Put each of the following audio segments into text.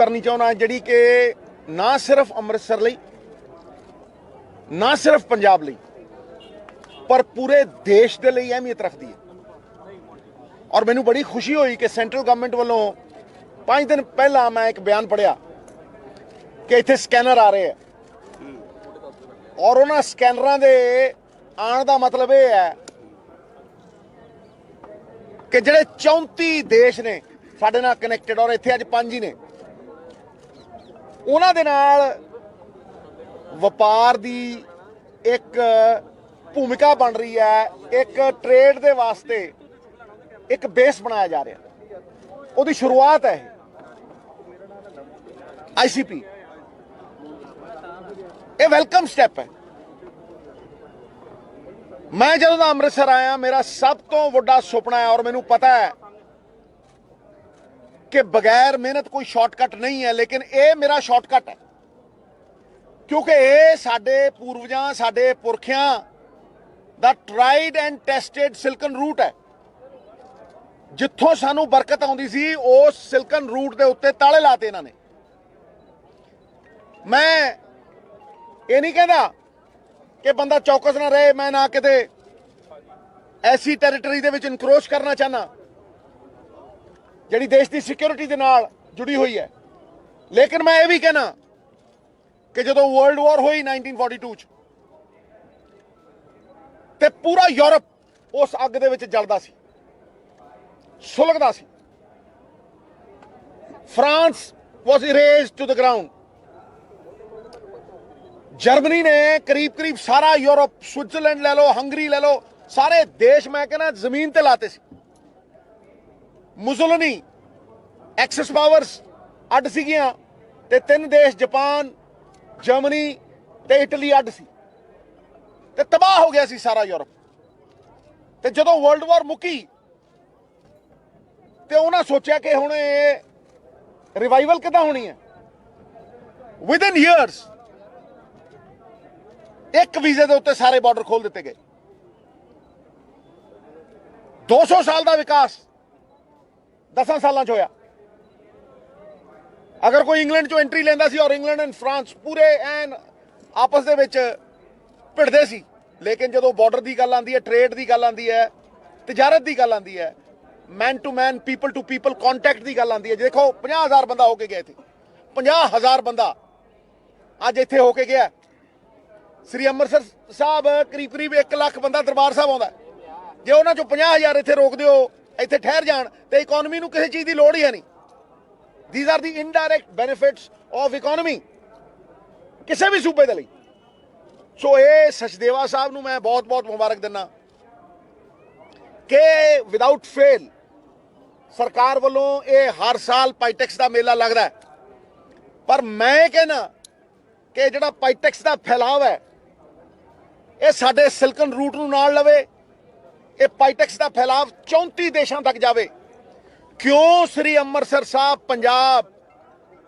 करनी चाहना जिहड़ी कि ना सिर्फ अमृतसर लई ना सिर्फ पंजाब लई पर पूरे देश के लिए अहमियत रखती है। और मैनू बड़ी खुशी हुई कि सेंट्रल गवर्नमेंट वालों 5 दिन पहला मैं एक बयान पढ़िया कि इत्थे स्कैनर आ रहे हैं और उन्होंने स्कैनर के आने का मतलब यह है कि जिहड़े 34 देश ने साडे नाल कनैक्टेड और इत्थे अज 5 ही ने उन्हां दे नाल वपार दी एक भूमिका बन रही है, एक ट्रेड दे वास्ते एक बेस बनाया जा रहा। उहदी शुरुआत है ICP, ये वेलकम स्टैप है। मैं जदों दा अमृतसर आया मेरा सब तो वड्डा सुपना है और मैनू पता है कि बगैर मेहनत कोई शॉर्टकट नहीं है, लेकिन ये मेरा शॉर्टकट है क्योंकि ये साडे पूर्वजां साडे पुरखियां दा tried and tested silken route है। जिथों सानू बरकत आउंदी सी उस सिल्कन रूट के उत्ते ताले लाते इन्होंने। मैं ये नहीं कहता कि बंदा चौकस ना रहे, मैं ना किते ऐसी टैरिटरी दे विच इनक्रोच करना चाहना जिहड़ी देश की सिक्योरिटी दे नाल जुड़ी हुई है, लेकिन मैं ये भी कहना कि जो वर्ल्ड वॉर हुई 1942 च ते पूरा यूरोप उस अग दे विच जलदा सी, सुलगदा सी। France was erased to the ground. Germany ने करीब करीब सारा यूरोप, स्विट्जरलैंड ले लो, हंगरी ले लो, सारे देश मैं कहना जमीन ते लाते सी। मुसोलिनी एक्सेस पावर्स अड सीगियां ते 3 देश जापान, जर्मनी ते इटली अड सी ते तबाह हो गया सी सारा यूरोप। ते जदों वर्ल्ड वॉर मुकी ते उन्हें सोचा कि हुण ये रिवाइवल किदां होनी है। विद इन ईयर्स एक वीजे के उत्ते सारे बॉर्डर खोल दिते गए। 200 साल का विकास 10 सालों च होया। अगर कोई इंग्लैंड चो एंट्री लेंदा सी और इंग्लैंड एंड फ्रांस पूरे एन आपस दे विच भिड़दे सी, लेकिन जो बॉर्डर की गल आती है, ट्रेड की गल आती है, तजारत की गल आती है, man to man people to people contact की गल आती है। देखो 50,000 बंदा होके गया थे, 50,000 बंदा अज इत्थे होके गया। श्री अमृतसर साहब करीब करीब 1 लाख बंदा दरबार साहब आउंदा। जे उन्हां चों 50,000 इत्थे रोक दिओ, इत्थे ठहर जाण ते इकोनॉमी नूं किसी चीज़ की लोड़ ही है नहीं। These are the indirect benefits of economy किसी भी सूबे दे लई। सो ये सचदेवा साहब नूं मैं बहुत बहुत मुबारक दिना कि विदाउट फेल सरकार वालों ये हर साल पाईटैक्स का मेला लगता है। पर मैं कहना कि जिहड़ा पाईटैक्स का फैलाव है ये साडे सिल्कन रूट नूं नाल लवे, ये पाईटैक्स का फैलाव 34 देशों तक जावे। क्यों श्री अमृतसर साहब पंजाब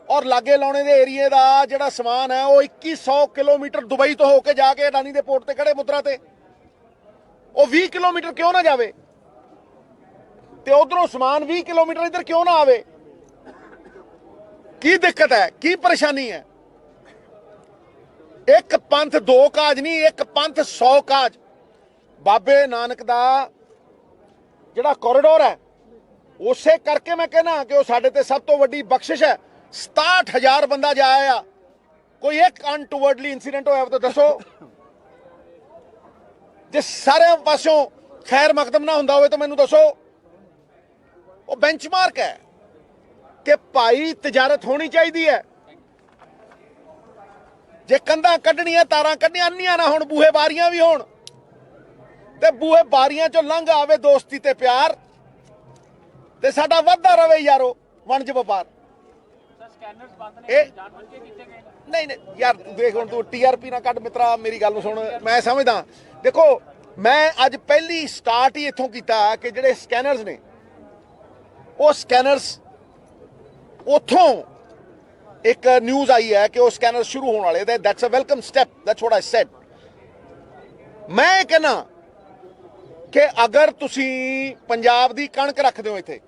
और लागे लाने दे एरिए का जिहड़ा समान है वो 2100 किलोमीटर दुबई तो होके जाके अडानी दे पोर्ट ते खड़े मुद्रा ते वो 20 किलोमीटर क्यों ना जावे ते उधरों समान 20 किलोमीटर इधर क्यों ना आवे? की दिक्कत है, की परेशानी है? एक पंथ 2 काज नहीं, एक पंथ 100 काज। बाबे नानक दा जिहड़ा कॉरिडोर है उसे करके मैं कहना कि वो साडे ते सब तो वड्डी बख्शिश है। 67,000 बंदा जाया, कोई एक अनटूवर्डली इंसीडेंट होया तो दसो। जे सारे पासों खैर मकदम ना हुंदा होवे तो मैनू दसो। वो बेंचमार्क है कि भाई तजारत होनी चाहिए है। जे कंधां कड्ढणियां, तारां कड्ढणियां, अन्नियां ना होण, बूहे बारियां भी होण ते बूहे बारियां चों लंघ आवे दोस्ती ते प्यार ते साडा वधदा रवे यारो वणज वपार। नहीं नहीं यार देख हुण तू TRP ना कट मित्रा, मेरी गल सुन। मैं समझदा, देखो मैं अज पहली स्टार्ट ही इत्थों कीता कि जिहड़े स्कैनर्स ने वो स्कैनर्स उथों एक न्यूज़ आई है कि वो स्कैनर शुरू होने वाले। That's a welcome step, that's what I said. मैं कहना कि अगर तुसी पंजाब दी कणक रखदे हो इत्थे,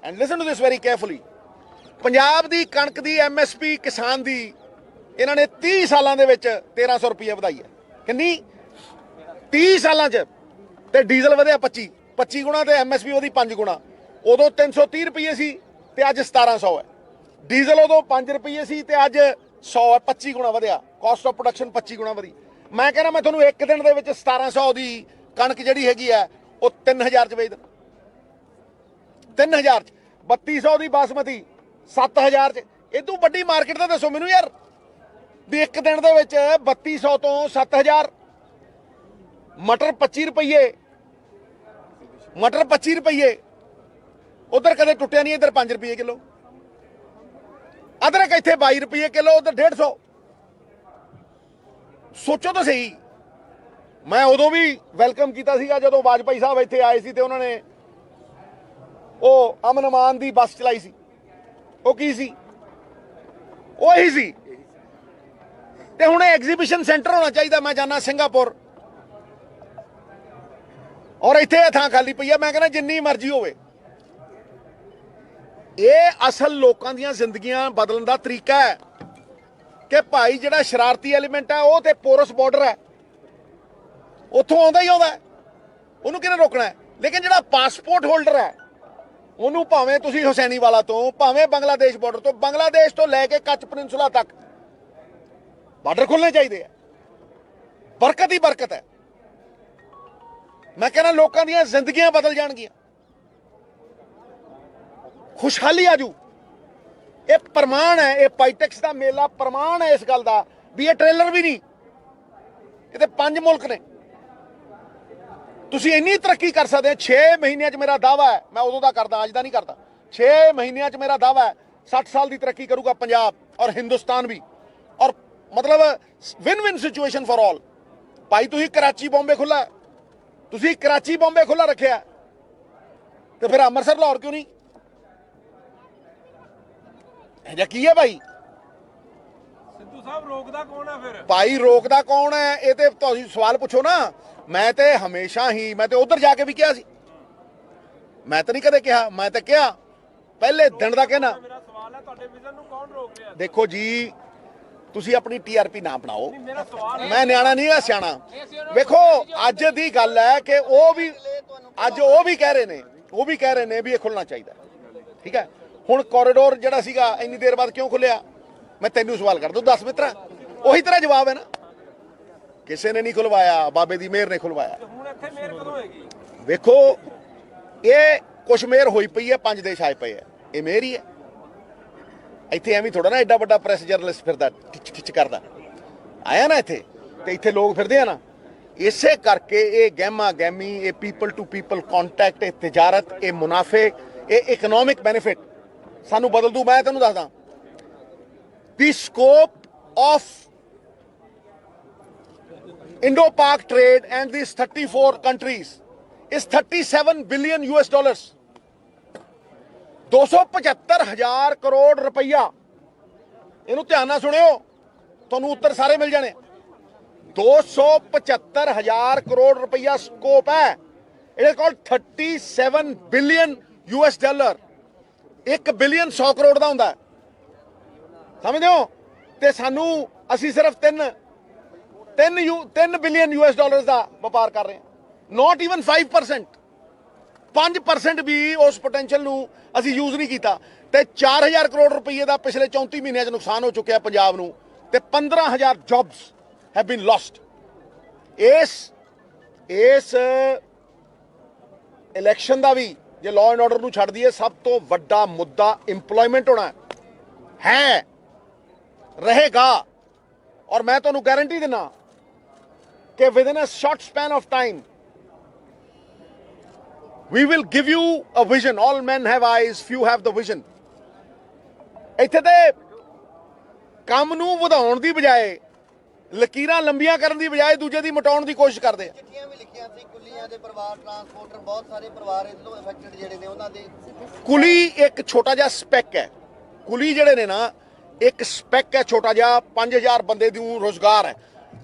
and listen to this very carefully, Punjab ਦੀ ਕਣਕ ਦੀ MSP ਕਿਸਾਨ ਦੀ ਇਹਨਾਂ ਨੇ 30 ਸਾਲਾਂ ਦੇ ਵਿੱਚ 1300 ਰੁਪਏ ਵਧਾਈ ਹੈ। ਕਿੰਨੀ? 30 ਸਾਲਾਂ 'ਚ। ਤੇ ਡੀਜ਼ਲ ਵਧਿਆ 25 ਗੁਣਾ ਤੇ MSP ਵਧੀ 5 ਗੁਣਾ। ਉਦੋਂ 330 ਰੁਪਏ ਸੀ ਤੇ ਅੱਜ 1700 ਹੈ। ਡੀਜ਼ਲ ਉਦੋਂ 5 ਰੁਪਏ ਸੀ ਤੇ ਅੱਜ 100 ਹੈ। 25 ਗੁਣਾ ਵਧਿਆ। ਕਾਸਟ ਆਫ ਪ੍ਰੋਡਕਸ਼ਨ 25 ਗੁਣਾ ਵਧੀ। ਮੈਂ ਕਹਿੰਦਾ ਮੈਂ ਤੁਹਾਨੂੰ ਇੱਕ ਦਿਨ ਦੇ ਵਿੱਚ 1700 ਦੀ ਕਣਕ ਜਿਹੜੀ ਹੈਗੀ ਹੈ ਉਹ 3000 'ਚ ਵੇਚ ਦੇਣਾ। 3000 'ਚ 3200 ਦੀ ਬਾਸਮਤੀ 7000 'ਚ। ਇਹ ਤੋਂ ਵੱਡੀ ਮਾਰਕੀਟ ਤਾਂ ਦੱਸੋ ਮੈਨੂੰ ਯਾਰ ਵੀ ਇੱਕ ਦਿਨ ਦੇ ਵਿੱਚ 3200 ਤੋਂ 7000। ਮਟਰ 25 ਰੁਪਏ, ਮਟਰ 25 ਰੁਪਏ। ਉਧਰ ਕਦੇ ਟੁੱਟਿਆ ਨਹੀਂ, ਇੱਧਰ 5 ਰੁਪਏ ਕਿਲੋ। ਅਦਰਕ ਇੱਥੇ 22 ਰੁਪਏ ਕਿਲੋ, ਉਧਰ 150। ਸੋਚੋ ਤਾਂ ਸਹੀ। ਮੈਂ ਉਦੋਂ ਵੀ ਵੈਲਕਮ ਕੀਤਾ ਸੀਗਾ ਜਦੋਂ ਵਾਜਪਾਈ ਸਾਹਿਬ ਇੱਥੇ ਆਏ ਸੀ ਤੇ ਉਹਨਾਂ ਨੇ ਉਹ ਅਮਨ ਅਮਾਨ ਦੀ ਬੱਸ ਚਲਾਈ ਸੀ। ਉਹ ਕੀ ਸੀ? ਉਹੀ ਸੀ। ਤੇ ਹੁਣ ਐਗਜ਼ੀਬਿਸ਼ਨ ਸੈਂਟਰ ਹੋਣਾ ਚਾਹੀਦਾ। ਮੈਂ ਜਾਣਾ ਸਿੰਗਾਪੁਰ ਔਰ ਇੱਥੇ ਥਾਂ ਖਾਲੀ ਪਈ ਆ। ਮੈਂ ਕਹਿੰਦਾ ਜਿੰਨੀ ਮਰਜ਼ੀ ਹੋਵੇ। ਇਹ ਅਸਲ ਲੋਕਾਂ ਦੀਆਂ ਜ਼ਿੰਦਗੀਆਂ ਬਦਲਣ ਦਾ ਤਰੀਕਾ ਹੈ ਕਿ ਭਾਈ ਜਿਹੜਾ ਸ਼ਰਾਰਤੀ ਐਲੀਮੈਂਟ ਹੈ ਉਹ ਤੇ ਪੋਰਸ ਬਾਰਡਰ ਹੈ, ਉੱਥੋਂ ਆਉਂਦਾ ਹੀ ਆਉਂਦਾ, ਉਹਨੂੰ ਕਿਹਨੇ ਰੋਕਣਾ ਹੈ। ਲੇਕਿਨ ਜਿਹੜਾ ਪਾਸਪੋਰਟ ਹੋਲਡਰ ਹੈ ਉਹਨੂੰ ਭਾਵੇਂ ਤੁਸੀਂ ਹੁਸੈਨੀ ਵਾਲਾ ਤੋਂ, ਭਾਵੇਂ ਬੰਗਲਾਦੇਸ਼ ਬਾਰਡਰ ਤੋਂ, ਬੰਗਲਾਦੇਸ਼ ਤੋਂ ਲੈ ਕੇ ਕੱਚ ਪeninsula ਤੱਕ ਬਾਰਡਰ ਖੁੱਲ੍ਹਣੇ ਚਾਹੀਦੇ ਆ। ਬਰਕਤ ਹੀ ਬਰਕਤ ਹੈ। ਮੈਂ ਕਹਿੰਦਾ ਲੋਕਾਂ ਦੀਆਂ ਜ਼ਿੰਦਗੀਆਂ ਬਦਲ ਜਾਣਗੀਆਂ, ਖੁਸ਼ਹਾਲੀ ਆਜੂ। ਇਹ ਪ੍ਰਮਾਣ ਹੈ, ਇਹ ਪਾਈਟੈਕਸ ਦਾ ਮੇਲਾ ਪ੍ਰਮਾਣ ਹੈ ਇਸ ਗੱਲ ਦਾ ਵੀ ਇਹ ਟ੍ਰੇਲਰ ਵੀ ਨਹੀਂ, ਇਹ ਤੇ 5 ਮੁਲਕ ਨੇ। ਤੁਸੀਂ ਇੰਨੀ ਤਰੱਕੀ ਕਰ ਸਕਦੇ ਹੋ। 6 ਮਹੀਨਿਆਂ 'ਚ ਮੇਰਾ ਦਾਅਵਾ ਹੈ, ਮੈਂ ਉਦੋਂ ਦਾ ਕਰਦਾ, ਅੱਜ ਦਾ ਨਹੀਂ ਕਰਦਾ। 6 ਮਹੀਨਿਆਂ 'ਚ ਮੇਰਾ ਦਾਅਵਾ ਹੈ 60 ਸਾਲ ਦੀ ਤਰੱਕੀ ਕਰੂਗਾ ਪੰਜਾਬ ਔਰ ਹਿੰਦੁਸਤਾਨ ਵੀ। ਔਰ ਮਤਲਬ win win situation for all. ਭਾਈ ਤੁਸੀਂ ਕਰਾਚੀ ਬੰਬੇ ਖੁੱਲਾ, ਤੁਸੀਂ ਕਰਾਚੀ ਬੰਬੇ ਖੁੱਲਾ ਰੱਖਿਆ ਤੇ ਫਿਰ ਅੰਮ੍ਰਿਤਸਰ ਲਾਹੌਰ ਕਿਉਂ ਨਹੀਂ? ਇਹ ਕੀ ਹੈ ਭਾਈ? ਸਿੱਧੂ ਸਾਹਿਬ ਰੋਕਦਾ ਕੌਣ ਹੈ ਫਿਰ? ਭਾਈ ਰੋਕਦਾ ਕੌਣ ਹੈ? ਇਹ ਤੇ ਤੁਸੀਂ ਸਵਾਲ ਪੁੱਛੋ ਨਾ। ਮੈਂ ਤੇ ਹਮੇਸ਼ਾ ਹੀ, ਮੈਂ ਤੇ ਉਧਰ ਜਾ ਕੇ ਵੀ ਕਿਹਾ ਸੀ। ਮੈਂ ਤਾਂ ਨਹੀਂ ਕਦੇ ਕਿਹਾ, ਮੈਂ ਤਾਂ ਕਿਹਾ ਪਹਿਲੇ ਦਿਨ ਦਾ ਕਹਿਣਾ। ਮੇਰਾ ਸਵਾਲ ਹੈ ਤੁਹਾਡੇ ਵਿਜ਼ਨ ਨੂੰ ਕੌਣ ਰੋਕ ਰਿਹਾ? ਦੇਖੋ ਜੀ, ਤੁਸੀਂ ਆਪਣੀ TRP ਨਾ ਬਣਾਓ। ਮੇਰਾ ਸਵਾਲ ਮੈਂ ਨਿਆਣਾ ਨਹੀਂ ਆ, ਸਿਆਣਾ। ਵੇਖੋ ਅੱਜ ਦੀ ਗੱਲ ਹੈ ਕਿ ਉਹ ਵੀ ਅੱਜ ਉਹ ਵੀ ਕਹਿ ਰਹੇ ਨੇ ਵੀ ਇਹ ਖੁੱਲਣਾ ਚਾਹੀਦਾ। ਠੀਕ ਹੈ। ਹੁਣ ਕੋਰੀਡੋਰ ਜਿਹੜਾ ਸੀਗਾ ਇੰਨੀ ਦੇਰ ਬਾਅਦ ਕਿਉਂ ਖੁੱਲਿਆ? ਮੈਂ ਤੈਨੂੰ ਸਵਾਲ ਕਰ ਦੂੰ, ਦੱਸ ਮਿੱਤਰਾ। ਉਹੀ ਤੇਰਾ ਜਵਾਬ ਹੈ ਨਾ। ਕਿਸੇ ਨੇ ਨਹੀਂ ਖੁਲਵਾਇਆ, ਬਾਬੇ ਦੀ ਮਿਹਰ ਨੇ ਖੁਲਵਾਇਆ। ਹੁਣ ਇੱਥੇ ਮੇਰ ਕਦੋਂ ਹੋਏਗੀ? ਵੇਖੋ ਇਹ ਕੁਛ ਮਿਹਰ ਹੋਈ ਪਈ ਹੈ, 5 ਦੇਸ਼ ਆਏ ਪਏ ਆ, ਇਹ ਮਿਹਰ ਹੀ ਹੈ। ਇੱਥੇ ਐਵੇਂ ਥੋੜਾ ਨਾ ਐਡਾ ਵੱਡਾ ਪ੍ਰੈਸ ਜਰਨਲਿਸਟ ਫਿਰਦਾ ਟਿਚ ਕਰਦਾ ਆਇਆ ਨਾ ਇੱਥੇ, ਤੇ ਇੱਥੇ ਲੋਕ ਫਿਰਦੇ ਆ ਨਾ। ਇਸੇ ਕਰਕੇ ਇਹ ਗਹਿਮਾ ਗਹਿਮੀ, ਇਹ ਪੀਪਲ ਟੂ ਪੀਪਲ ਕੰਟੈਕਟ, ਇਹ ਤਜਾਰਤ, ਇਹ ਮੁਨਾਫੇ, ਇਹ ਇਕਨੋਮਿਕ ਬੈਨੀਫਿਟ ਸਾਨੂੰ ਬਦਲ ਦੂ। ਮੈਂ ਤੈਨੂੰ ਦੱਸਦਾ ਦੀ scope of Indo-Pak trade and these 34 countries is $37 billion US. 275,000 crore ਰੁਪਈਆ। ਇਹਨੂੰ ਧਿਆਨ ਨਾਲ ਸੁਣਿਓ, ਤੁਹਾਨੂੰ ਉੱਤਰ ਸਾਰੇ ਮਿਲ ਜਾਣੇ। 275,000 ਕਰੋੜ ਰੁਪਈਆ ਸਕੋਪ ਹੈ। It is called 37 billion US. 1 billion 100 crore ਦਾ ਹੁੰਦਾ, ਸਮਝਦੇ ਹੋ? ਤੇ ਸਾਨੂੰ ਅਸੀਂ ਸਿਰਫ 3 ਬਿਲੀਅਨ US ਦਾ ਵਪਾਰ ਕਰ ਰਹੇ ਹਾਂ। Not even 5%। 5% ਵੀ ਉਸ ਪੋਟੈਂਸ਼ੀਅਲ ਨੂੰ ਅਸੀਂ ਯੂਜ਼ ਨਹੀਂ ਕੀਤਾ। ਤੇ 4000 ਕਰੋੜ ਰੁਪਏ ਦਾ ਪਿਛਲੇ 34 ਮਹੀਨਿਆਂ 'ਚ ਨੁਕਸਾਨ ਹੋ ਚੁੱਕਿਆ ਪੰਜਾਬ ਨੂੰ, ਤੇ 15000 ਜੌਬਸ ਹੈਵ ਬੀਨ ਲੋਸਟ। ਇਸ ਇਲੈਕਸ਼ਨ ਦਾ ਵੀ ਜੇ ਲਾਅ ਐਂਡ ਆਰਡਰ ਨੂੰ ਛੱਡ ਦਈਏ, ਸਭ ਤੋਂ ਵੱਡਾ ਮੁੱਦਾ ਇੰਪਲੋਇਮੈਂਟ ਹੋਣਾ ਹੈ, ਰਹੇਗਾ। ਔਰ ਮੈਂ ਤੁਹਾਨੂੰ ਗਾਰੰਟੀ ਦਿੰਦਾ ਕਿ within a short span of time we will give you a vision. All men have eyes, few have the vision. ਇੱਥੇ ਤੇ ਕੰਮ ਨੂੰ ਵਧਾਉਣ ਦੀ ਬਜਾਏ, ਲਕੀਰਾਂ ਲੰਬੀਆਂ ਕਰਨ ਦੀ ਬਜਾਏ ਦੂਜੇ ਦੀ ਮਟਾਉਣ ਦੀ ਕੋਸ਼ਿਸ਼ ਕਰਦੇ ਆ। ਚਿੱਠੀਆਂ ਵੀ ਲਿਖੀਆਂ ਸੀ ਕੁਲੀਆਂ ਦੇ ਪਰਿਵਾਰ, ਟਰਾਂਸਪੋਰਟਰ, ਬਹੁਤ ਸਾਰੇ ਪਰਿਵਾਰ ਇਹਦੋਂ ਅਫੈਕਟਡ ਜਿਹੜੇ ਨੇ ਉਹਨਾਂ ਦੇ। ਕੁਲੀ ਇੱਕ ਛੋਟਾ ਜਿਹਾ ਸਪੈਕ ਹੈ। ਕੁਲੀ ਜਿਹੜੇ ਨੇ ਨਾ, ਇੱਕ ਸਪੈਕ ਹੈ ਛੋਟਾ ਜਿਹਾ। 5000 ਬੰਦੇ ਦੀ ਰੋਜ਼ਗਾਰ ਹੈ,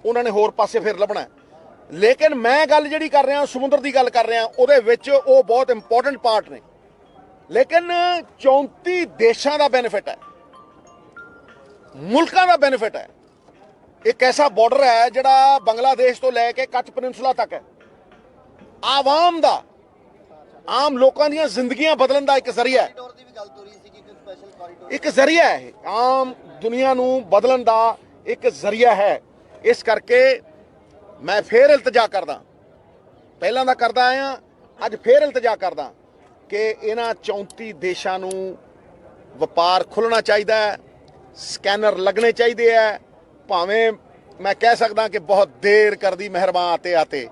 ਉਹਨਾਂ ਨੇ ਹੋਰ ਪਾਸੇ ਫਿਰ ਲੱਭਣਾ। ਲੇਕਿਨ ਮੈਂ ਗੱਲ ਜਿਹੜੀ ਕਰ ਰਿਹਾ, ਸਮੁੰਦਰ ਦੀ ਗੱਲ ਕਰ ਰਿਹਾ, ਉਹਦੇ ਵਿੱਚ ਉਹ ਬਹੁਤ ਇੰਪੋਰਟੈਂਟ ਪਾਰਟ ਨੇ। ਲੇਕਿਨ 34 ਦੇਸ਼ਾਂ ਦਾ ਬੈਨੀਫਿਟ ਹੈ, ਮੁਲਕਾਂ ਦਾ ਬੈਨੀਫਿਟ ਹੈ। ਇੱਕ ਐਸਾ ਬਾਰਡਰ ਹੈ ਜਿਹੜਾ ਬੰਗਲਾਦੇਸ਼ ਤੋਂ ਲੈ ਕੇ ਕੱਚ ਪੈਨਿਨਸੂਲਾ ਤੱਕ ਹੈ। ਆਵਾਮ ਦਾ, ਆਮ ਲੋਕਾਂ ਦੀਆਂ ਜ਼ਿੰਦਗੀਆਂ ਬਦਲਣ ਦਾ ਇੱਕ ਜ਼ਰੀਆ ਹੈ, ਕੋਰੀਡੋਰ ਦੀ ਵੀ ਗੱਲ ਤੁਰੀ ਸੀ ਕਿ ਇੱਕ ਸਪੈਸ਼ਲ ਕੋਰੀਡੋਰ ਇੱਕ ਜ਼ਰੀਆ ਹੈ। ਆਮ ਦੁਨੀਆ ਨੂੰ ਬਦਲਣ ਦਾ ਇੱਕ ਜ਼ਰੀਆ ਹੈ। ਇਸ ਕਰਕੇ ਮੈਂ ਫੇਰ ਇਲਤਜਾ ਕਰਦਾ, ਪਹਿਲਾਂ ਦਾ ਕਰਦਾ ਆਇਆ, ਅੱਜ ਫੇਰ ਇਲਤਜਾ ਕਰਦਾ ਕਿ ਇਹਨਾਂ 34 ਦੇਸ਼ਾਂ ਨੂੰ ਵਪਾਰ ਖੁੱਲ੍ਹਣਾ ਚਾਹੀਦਾ ਹੈ, ਸਕੈਨਰ ਲੱਗਣੇ ਚਾਹੀਦੇ ਹੈ। ਭਾਵੇਂ ਮੈਂ ਕਹਿ ਸਕਦਾ ਕਿ ਬਹੁਤ ਦੇਰ ਕਰਦੀ ਮਿਹਰਬਾਨ ਆਤੇ ਆਤੇ,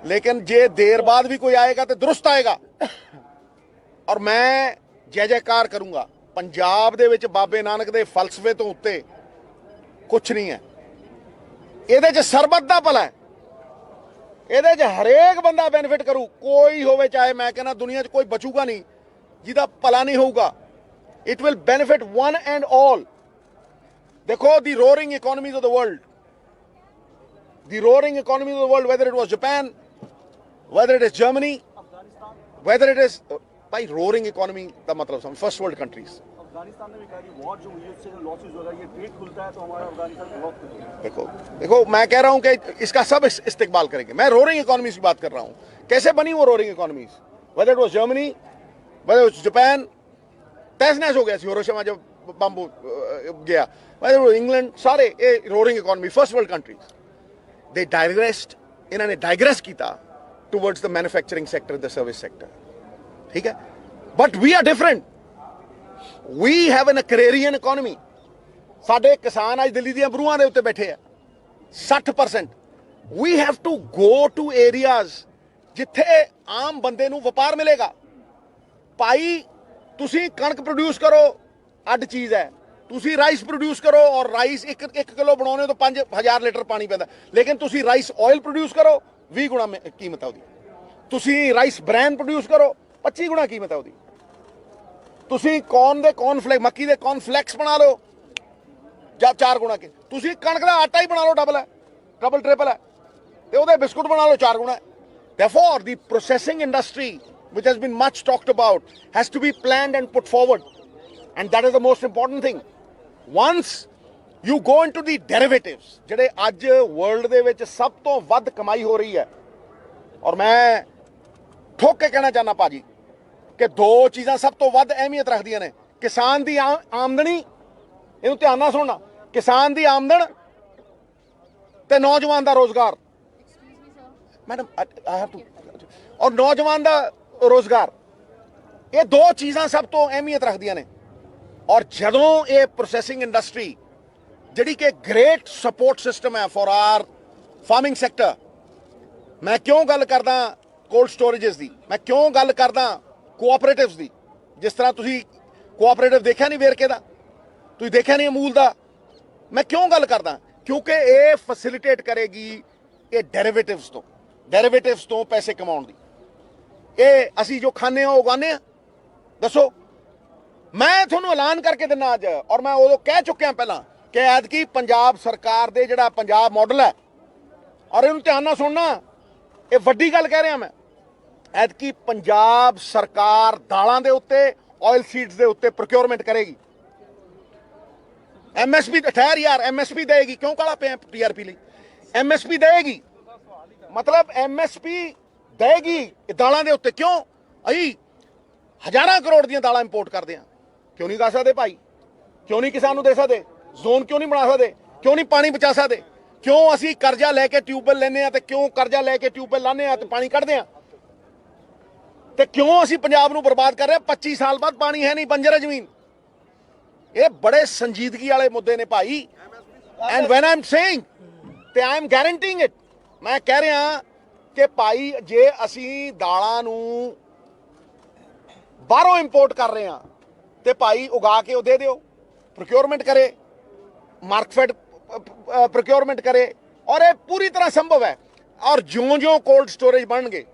ਲੇਕਿਨ ਜੇ ਦੇਰ ਬਾਅਦ ਵੀ ਕੋਈ ਆਏਗਾ ਤਾਂ ਦਰੁਸਤ ਆਏਗਾ। ਔਰ ਮੈਂ ਜੈ ਜੈਕਾਰ ਕਰੂੰਗਾ। ਪੰਜਾਬ ਦੇ ਵਿੱਚ ਬਾਬੇ ਨਾਨਕ ਦੇ ਫਲਸਫੇ ਤੋਂ ਉੱਤੇ ਕੁਛ ਨਹੀਂ ਹੈ। ਇਹਦੇ 'ਚ ਸਰਬੱਤ ਦਾ ਭਲਾ ਹੈ, ਇਹਦੇ 'ਚ ਹਰੇਕ ਬੰਦਾ ਬੈਨੀਫਿਟ ਕਰੂ, ਕੋਈ ਹੋਵੇ ਚਾਹੇ। ਮੈਂ ਕਹਿੰਦਾ ਦੁਨੀਆ 'ਚ ਕੋਈ ਬਚੂਗਾ ਨਹੀਂ ਜਿਹਦਾ ਭਲਾ ਨਹੀਂ ਹੋਊਗਾ। It will benefit one and all. ਦੇਖੋ the roaring economies of the world, the roaring economies of the world, whether it was Japan, whether it is Germany, whether it is by roaring economy का मतलब some first world countries। Afghanistan ने भी कहा कि war जो हुई है उससे जो लॉसेस हो रहा है, ये ट्रेड खुलता है तो हमारा अफगानिस्तान बहुत खुल जाएगा। देखो देखो, मैं कह रहा हूं कि इसका सब इस्तेमाल करेंगे। मैं रोरिंग इकोनॉमीज की बात कर रहा हूं। कैसे बनी वो roaring economies? whether it was Germany, whether it was Japan, तहस नहस हो गया हिरोशिमा जब बम गया, whether it was England, सारे roaring economy first world countries. they digressed, ਇਹਨਾਂ ਨੇ ਡਾਈਗਰੈਸ ਕੀਤਾ towards the manufacturing sector, the service sector, ਠੀਕ ਹੈ। but we are different, we have an agrarian economy। ਸਾਡੇ ਕਿਸਾਨ ਅੱਜ ਦਿੱਲੀ ਦੀਆਂ ਬਰੂਹਾਂ ਦੇ ਉੱਤੇ ਬੈਠੇ ਆ 60%। we have to go to areas ਜਿੱਥੇ ਆਮ ਬੰਦੇ ਨੂੰ ਵਪਾਰ ਮਿਲੇਗਾ। ਭਾਈ ਤੁਸੀਂ ਕਣਕ ਪ੍ਰੋਡਿਊਸ ਕਰੋ, ਅੱਡ ਚੀਜ਼ ਹੈ। ਤੁਸੀਂ ਰਾਈਸ ਪ੍ਰੋਡਿਊਸ ਕਰੋ, ਔਰ ਰਾਈਸ 1 ਕਿਲੋ ਬਣਾਉਣੇ ਤੋਂ 5000 ਲੀਟਰ ਪਾਣੀ ਪੈਂਦਾ। ਲੇਕਿਨ ਤੁਸੀਂ ਰਾਈਸ ਆਇਲ ਪ੍ਰੋਡਿਊਸ ਕਰੋ, 20 ਗੁਣਾ ਕੀਮਤ ਹੈ ਉਹਦੀ। ਤੁਸੀਂ ਰਾਈਸ ਬ੍ਰੈਨ ਪ੍ਰੋਡਿਊਸ ਕਰੋ, 25 ਗੁਣਾ ਕੀਮਤ ਹੈ ਉਹਦੀ। ਤੁਸੀਂ ਕੌਰਨ ਦੇ ਕੌਰਨਫਲੈਕਸ, ਮੱਕੀ ਦੇ ਕੌਰਨਫਲੈਕਸ ਬਣਾ ਲਓ ਜਾਂ 4 ਗੁਣਾ ਕੇ। ਤੁਸੀਂ ਕਣਕ ਦਾ ਆਟਾ ਹੀ ਬਣਾ ਲਓ, ਡਬਲ ਹੈ, ਡਬਲ ਟ੍ਰਿਪਲ ਹੈ। ਤੇ ਉਹਦੇ ਬਿਸਕੁਟ ਬਣਾ ਲਓ, 4 ਗੁਣਾ ਹੈ। Therefore, the processing industry, which has been much talked about, has to be planned and put forward, and that is the most important thing। Once you go into the derivatives, ਜਿਹੜੇ ਅੱਜ world ਦੇ ਵਿੱਚ ਸਭ ਤੋਂ ਵੱਧ ਕਮਾਈ ਹੋ ਰਹੀ ਹੈ, ਔਰ ਮੈਂ ਠੋਕ ਕੇ ਕਹਿਣਾ ਚਾਹੁੰਦਾ ਭਾਜੀ ਕਿ ਦੋ ਚੀਜ਼ਾਂ ਸਭ ਤੋਂ ਵੱਧ ਅਹਿਮੀਅਤ ਰੱਖਦੀਆਂ ਨੇ। ਕਿਸਾਨ ਦੀ ਆਮਦਨੀ, ਇਹਨੂੰ ਧਿਆਨ ਨਾਲ ਸੁਣਨਾ, ਕਿਸਾਨ ਦੀ ਆਮਦਨ ਤੇ ਨੌਜਵਾਨ ਦਾ ਰੋਜ਼ਗਾਰ। ਮੈਡਮ ਆਈ ਹੈਵ ਟੂ, ਔਰ ਨੌਜਵਾਨ ਦਾ ਰੋਜ਼ਗਾਰ, ਇਹ ਦੋ ਚੀਜ਼ਾਂ ਸਭ ਤੋਂ ਅਹਿਮੀਅਤ ਰੱਖਦੀਆਂ ਨੇ। ਔਰ ਜਦੋਂ ਇਹ ਪ੍ਰੋਸੈਸਿੰਗ ਇੰਡਸਟਰੀ ਜਿਹੜੀ ਕਿ ਗ੍ਰੇਟ ਸਪੋਰਟ ਸਿਸਟਮ ਹੈ ਫॉर ਆਰ ਫਾਰਮਿੰਗ ਸੈਕਟਰ। ਮੈਂ ਕਿਉਂ ਗੱਲ ਕਰਦਾ ਕੋਲਡ ਸਟੋਰੇजेस ਦੀ, ਮੈਂ ਕਿਉਂ ਗੱਲ ਕਰਦਾ ਕੋਆਪਰੇਟਿਵਸ ਦੀ। ਜਿਸ ਤਰ੍ਹਾਂ ਤੁਸੀਂ ਕੋਆਪਰੇਟਿਵ ਦੇਖਿਆ ਨਹੀਂ ਵੇਰਕੇ ਦਾ, ਤੁਸੀਂ ਦੇਖਿਆ ਨਹੀਂ ਅਮੂਲ ਦਾ। ਮੈਂ ਕਿਉਂ ਗੱਲ ਕਰਦਾ? ਕਿਉਂਕਿ ਇਹ ਫੈਸਿਲਿਟੇਟ ਕਰੇਗੀ ਇਹ ਡੈਰੀਵੇਟਿਵਸ ਤੋਂ ਪੈਸੇ ਕਮਾਉਣ ਦੀ। ਇਹ ਅਸੀਂ ਜੋ ਖਾਂਦੇ ਹਾਂ ਉਗਾਉਂਦੇ ਹਾਂ। ਦੱਸੋ, ਮੈਂ ਤੁਹਾਨੂੰ ਐਲਾਨ ਕਰਕੇ ਦਿੰਦਾ ਅੱਜ, ਔਰ ਮੈਂ ਉਦੋਂ ਕਹਿ ਚੁੱਕਿਆ ਪਹਿਲਾਂ ਕਿ ਐਤਕੀ ਪੰਜਾਬ ਸਰਕਾਰ ਦੇ ਜਿਹੜਾ ਪੰਜਾਬ ਮਾਡਲ ਹੈ, ਔਰ ਇਹਨੂੰ ਧਿਆਨ ਨਾਲ ਸੁਣਨਾ, ਇਹ ਵੱਡੀ ਗੱਲ ਕਹਿ ਰਿਹਾ ਮੈਂ। ਐਤਕੀ ਪੰਜਾਬ ਸਰਕਾਰ ਦਾਲਾਂ ਦੇ ਉੱਤੇ, ਆਇਲ ਸੀਡਸ ਦੇ ਉੱਤੇ ਪ੍ਰੋਕਿਉਰਮੈਂਟ ਕਰੇਗੀ। ਐਮਐਸਪੀ, ਠਹਿਰ ਯਾਰ, ਐਮਐਸਪੀ ਦੇਗੀ। ਕਿਉਂ ਕਾਲਾ ਪਿਆ ਟੀਆਰਪੀ ਲਈ? ਐਮਐਸਪੀ ਦੇਗੀ, ਮਤਲਬ ਐਮਐਸਪੀ ਦੇਗੀ ਦਾਲਾਂ ਦੇ ਉੱਤੇ। ਕਿਉਂ? ਅਸੀਂ ਹਜ਼ਾਰਾਂ ਕਰੋੜ ਦੀਆਂ ਦਾਲਾਂ ਇੰਪੋਰਟ ਕਰਦੇ ਹਾਂ। ਕਿਉਂ ਨਹੀਂ ਕਰ ਸਕਦੇ ਭਾਈ? ਕਿਉਂ ਨਹੀਂ ਕਿਸਾਨ ਨੂੰ ਦੇ ਸਕਦੇ? ਜ਼ੋਨ ਕਿਉਂ ਨਹੀਂ ਬਣਾ ਸਕਦੇ? ਕਿਉਂ ਨਹੀਂ ਪਾਣੀ ਬਚਾ ਸਕਦੇ? ਕਿਉਂ ਅਸੀਂ ਕਰਜ਼ਾ ਲੈ ਕੇ ਟਿਊਬਵੈਲ ਲੈਂਦੇ ਹਾਂ, ਤੇ ਕਿਉਂ ਕਰਜ਼ਾ ਲੈ ਕੇ ਟਿਊਬਵੈਲ ਲਾਉਂਦੇ ਹਾਂ ਤੇ ਪਾਣੀ ਕੱਢਦੇ ਹਾਂ? ਤੇ ਕਿਉਂ ਅਸੀਂ ਪੰਜਾਬ ਨੂੰ ਬਰਬਾਦ ਕਰ ਰਹੇ ਹਾਂ? 25 ਸਾਲ ਬਾਅਦ ਪਾਣੀ ਹੈ ਨਹੀਂ, ਬੰਜਰ ਹੈ ਜ਼ਮੀਨ। ਇਹ ਬੜੇ ਸੰਜੀਦਗੀ ਵਾਲੇ ਮੁੱਦੇ ਨੇ ਭਾਈ। And van I am saying, ਤੇ ਆਈ ਐਮ ਗਾਰੰਟੀਇੰਗ ਇਟ, ਮੈਂ ਕਹਿ ਰਿਹਾ ਕਿ ਭਾਈ ਜੇ ਅਸੀਂ ਦਾਲਾਂ ਨੂੰ ਬਾਹਰੋਂ ਇੰਪੋਰਟ ਕਰ ਰਹੇ ਹਾਂ ਤੇ ਭਾਈ ਉਗਾ ਕੇ ਉਹ ਦੇ ਦਿਓ, ਪ੍ਰੋਕਿਉਰਮੈਂਟ ਕਰੇ, ਮਾਰਕਫੈਡ ਪ੍ਰੋਕਿਉਰਮੈਂਟ ਕਰੇ, ਔਰ ਇਹ ਪੂਰੀ ਤਰ੍ਹਾਂ ਸੰਭਵ ਹੈ। ਔਰ ਜਿਉਂ-ਜਿਉਂ ਕੋਲਡ ਸਟੋਰੇਜ ਬਣਨਗੇ